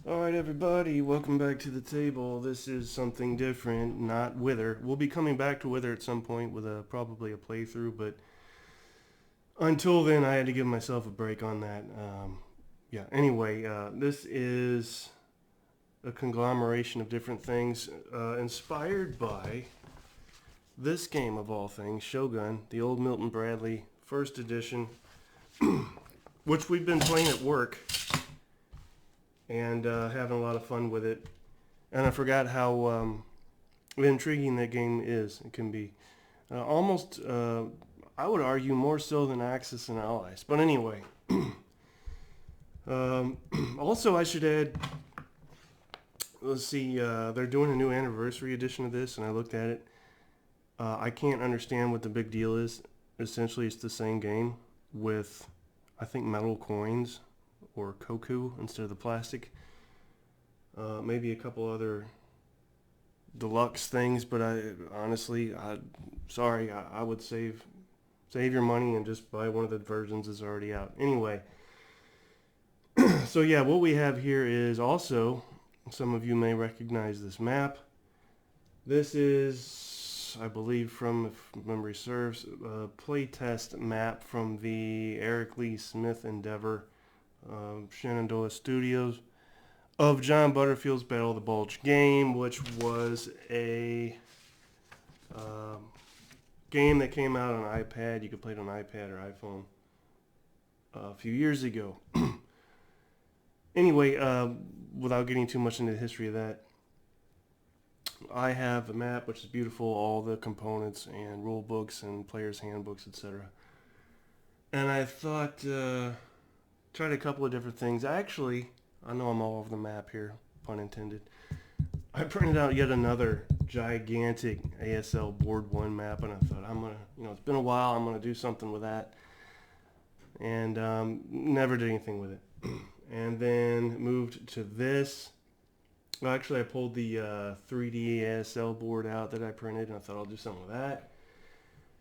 Alright everybody, welcome back to the table. This is something different, not Wither. We'll be coming back to Wither at some point with probably a playthrough, but until then I had to give myself a break on that. Anyway, this is a conglomeration of different things inspired by this game of all things, Shogun, the old Milton Bradley first edition, which we've been playing at work and having a lot of fun with it. And I forgot how intriguing that game is. It can be almost, I would argue, more so than Axis and Allies. But anyway, also I should add, let's see, they're doing a new anniversary edition of this, and I looked at it. I can't understand what the big deal is. Essentially, it's the same game with, I think, metal coins or koku instead of the plastic. Maybe a couple other deluxe things, but I would save your money and just buy one of the versions that's already out. Anyway, so yeah, what we have here is also, some of you may recognize this map. This is, I believe, from, if memory serves, a playtest map from the Eric Lee Smith endeavor, Shenandoah Studios, of John Butterfield's Battle of the Bulge game, which was a game that came out on iPad. You could play it on iPad or iPhone a few years ago. Anyway, without getting too much into the history of that, I have a map which is beautiful, all the components and rule books and players' handbooks, etc. And I thought, tried a couple of different things. I know I'm all over the map here, pun intended. I printed out yet another gigantic ASL Board 1 map, and I thought, it's been a while, I'm going to do something with that. And never did anything with it. And then moved to this. Well, actually, I pulled the 3D ASL board out that I printed, and I thought I'll do something with that.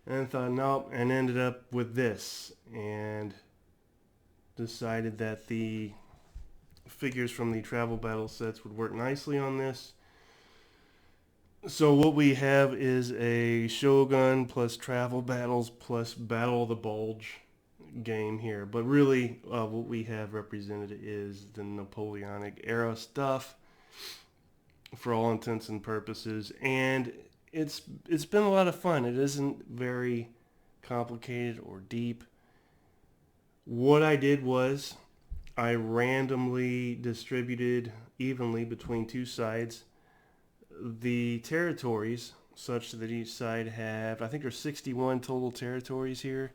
And thought, nope, and ended up with this. And decided that the figures from the travel battle sets would work nicely on this. So what we have is a Shogun plus travel battles plus Battle of the Bulge game here. But really, what we have represented is the Napoleonic era stuff for all intents and purposes. And it's been a lot of fun. It isn't very complicated or deep. What I did was I randomly distributed evenly between two sides the territories such that each side have, I think there's 61 total territories here.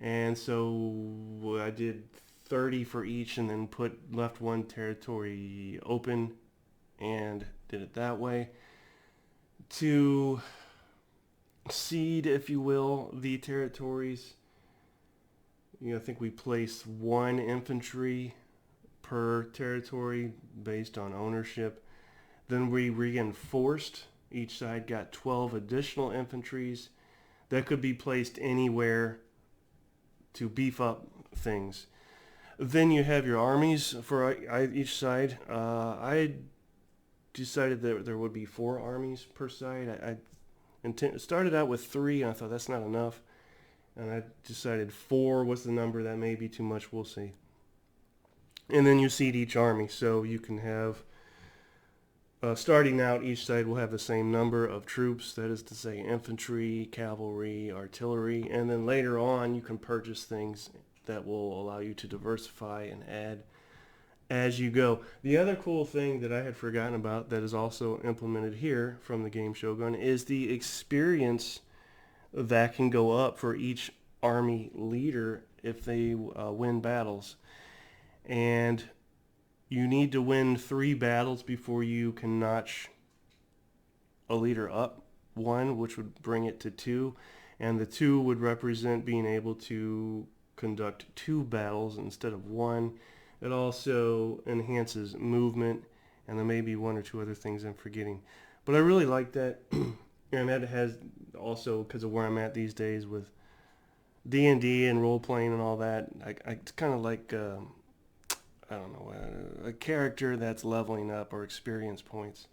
And so I did 30 for each and then left one territory open and did it that way to seed, if you will, the territories. I think we placed one infantry per territory based on ownership. Then we reinforced. Each side got 12 additional infantries that could be placed anywhere to beef up things. Then you have your armies for each side. I decided that there would be 4 armies per side. I started out with 3, and I thought that's not enough. And I decided 4 was the number. That may be too much. We'll see. And then you seed each army. So you can have, starting out, each side will have the same number of troops. That is to say infantry, cavalry, artillery. And then later on, you can purchase things that will allow you to diversify and add as you go. The other cool thing that I had forgotten about that is also implemented here from the game Shogun is the experience that can go up for each army leader if they win battles. And you need to win 3 battles before you can notch a leader up 1, which would bring it to 2. And the 2 would represent being able to conduct 2 battles instead of 1. It also enhances movement, and there may be 1 or 2 other things I'm forgetting. But I really like that. And that has also, because of where I'm at these days with D&D and role-playing and all that, it's kind of like I don't know, a character that's leveling up or experience points.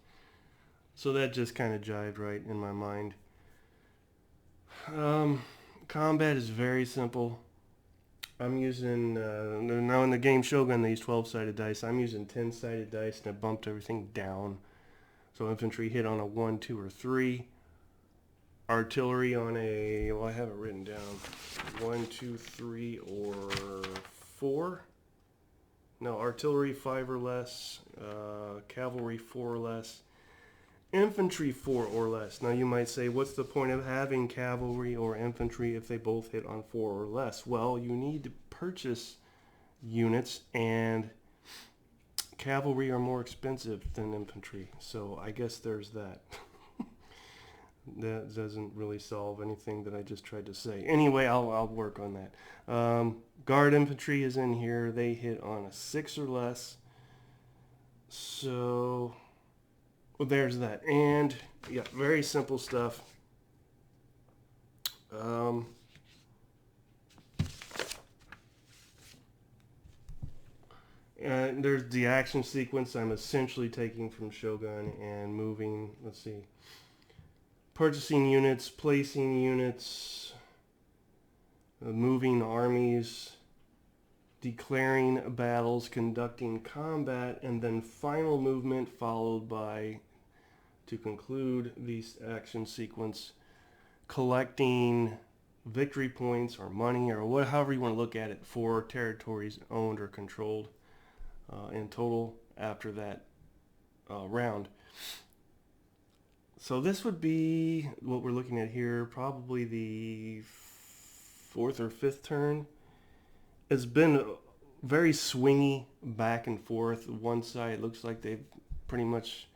So that just kind of jived right in my mind. Um, Combat is very simple. I'm using, now in the game Shogun they use 12-sided dice. I'm using 10-sided dice and I bumped everything down. So infantry hit on a 1, 2, or 3. Artillery on a, well, I have it written down, 1, 2, 3, or 4. No, artillery 5 or less, cavalry 4 or less, infantry 4 or less. Now you might say, what's the point of having cavalry or infantry if they both hit on 4 or less? Well, you need to purchase units, and cavalry are more expensive than infantry, so I guess there's that. That doesn't really solve anything that I just tried to say. Anyway, I'll work on that. Guard infantry is in here. They hit on a 6 or less. So, well, there's that. And, yeah, very simple stuff. And there's the action sequence I'm essentially taking from Shogun and moving, let's see, purchasing units, placing units, moving armies, declaring battles, conducting combat, and then final movement followed by, to conclude the action sequence, collecting victory points or money or however you want to look at it for territories owned or controlled in total after that round. So this would be what we're looking at here, probably the 4th or 5th turn. It's been very swingy back and forth. One side looks like they've pretty much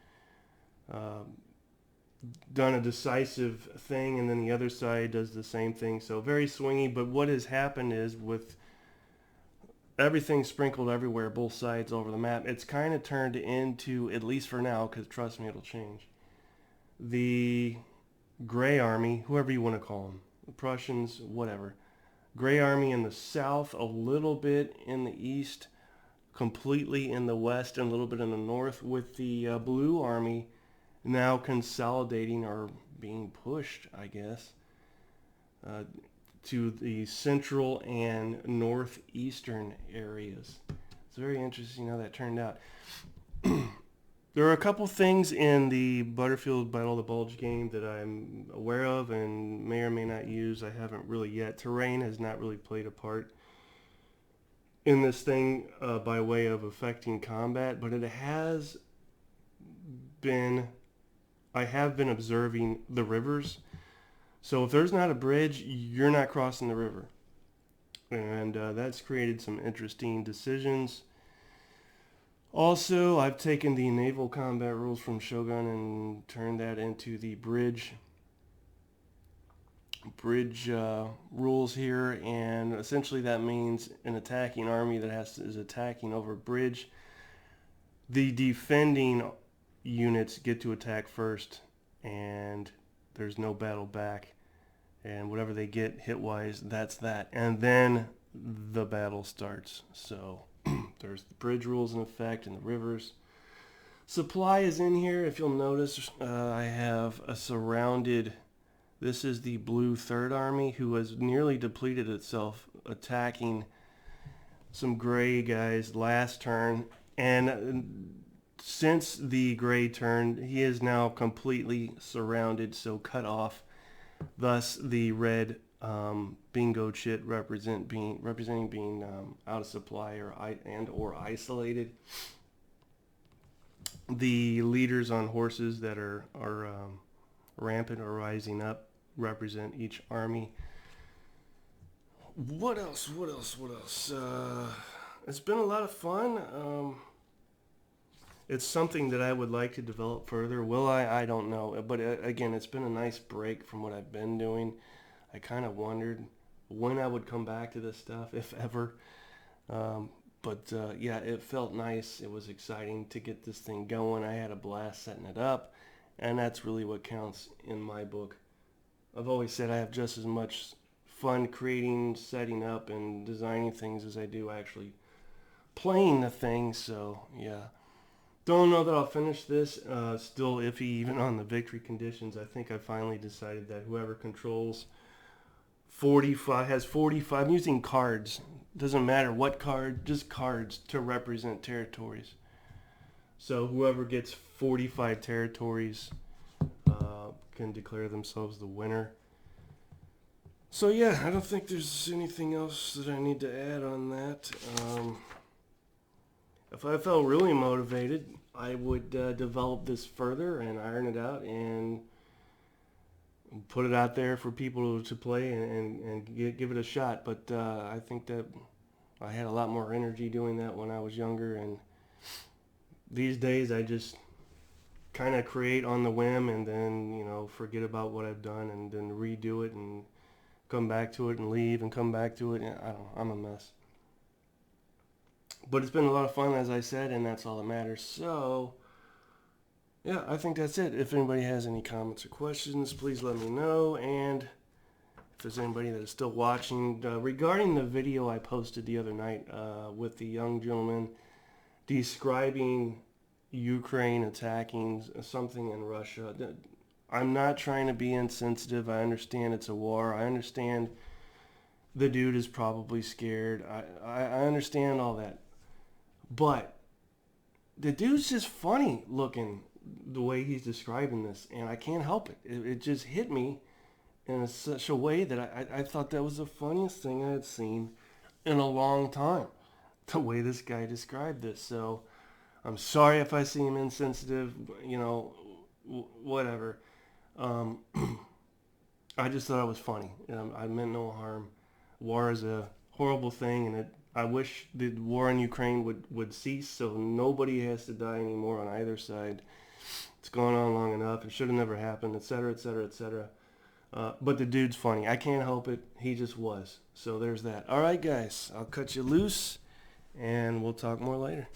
done a decisive thing, and then the other side does the same thing. So very swingy, but what has happened is with everything sprinkled everywhere, both sides over the map, it's kind of turned into, at least for now, because trust me, it'll change, the Gray Army, whoever you want to call them, the Prussians, whatever. Gray Army in the south, a little bit in the east, completely in the west, and a little bit in the north, with the Blue Army now consolidating or being pushed, I guess, to the central and northeastern areas. It's very interesting how that turned out. There are a couple things in the Butterfield Battle of the Bulge game that I'm aware of and may or may not use. I haven't really yet. Terrain has not really played a part in this thing by way of affecting combat, but it has been, I have been observing the rivers. So if there's not a bridge, you're not crossing the river. And that's created some interesting decisions. Also, I've taken the naval combat rules from Shogun and turned that into the bridge rules here, and essentially that means an attacking army that is attacking over a bridge, the defending units get to attack first, and there's no battle back, and whatever they get hit-wise, that's that, and then the battle starts. So there's the bridge rules in effect and the rivers. Supply is in here. If you'll notice, I have a surrounded, this is the Blue Third Army, who has nearly depleted itself attacking some gray guys last turn, and since the gray turn, he is now completely surrounded, so cut off. Thus, the red bingo chit representing being out of supply or isolated. The leaders on horses that are rampant or rising up represent each army. What else? It's been a lot of fun. It's something that I would like to develop further. Will I? I don't know. But again, it's been a nice break from what I've been doing. I kind of wondered when I would come back to this stuff, if ever. But yeah, it felt nice. It was exciting to get this thing going. I had a blast setting it up, and that's really what counts in my book. I've always said I have just as much fun creating, setting up, and designing things as I do actually playing the thing. So yeah, don't know that I'll finish this. Still iffy even on the victory conditions. I think I finally decided that whoever controls 45 has 45. I'm using cards. Doesn't matter what card, just cards to represent territories. So whoever gets 45 territories can declare themselves the winner. So yeah, I don't think there's anything else that I need to add on that. If I felt really motivated, I would develop this further and iron it out and put it out there for people to play and give it a shot. But I think that I had a lot more energy doing that when I was younger, and these days I just kind of create on the whim and then, forget about what I've done and then redo it and come back to it and leave and come back to it. I don't know, I'm a mess. But it's been a lot of fun, as I said, and that's all that matters. So, yeah, I think that's it. If anybody has any comments or questions, please let me know. And if there's anybody that is still watching, regarding the video I posted the other night with the young gentleman describing Ukraine attacking something in Russia, I'm not trying to be insensitive. I understand it's a war. I understand the dude is probably scared. I understand all that. But the dude's just funny looking the way he's describing this, and I can't help it. It just hit me in such a way that I thought that was the funniest thing I had seen in a long time, the way this guy described this. So I'm sorry if I seem insensitive, whatever. I just thought it was funny. I meant no harm. War is a horrible thing, and I wish the war in Ukraine would cease so nobody has to die anymore on either side. It's gone on long enough. It should have never happened, etc., etc., etc. But the dude's funny. I can't help it. He just was. So there's that. All right, guys. I'll cut you loose, and we'll talk more later.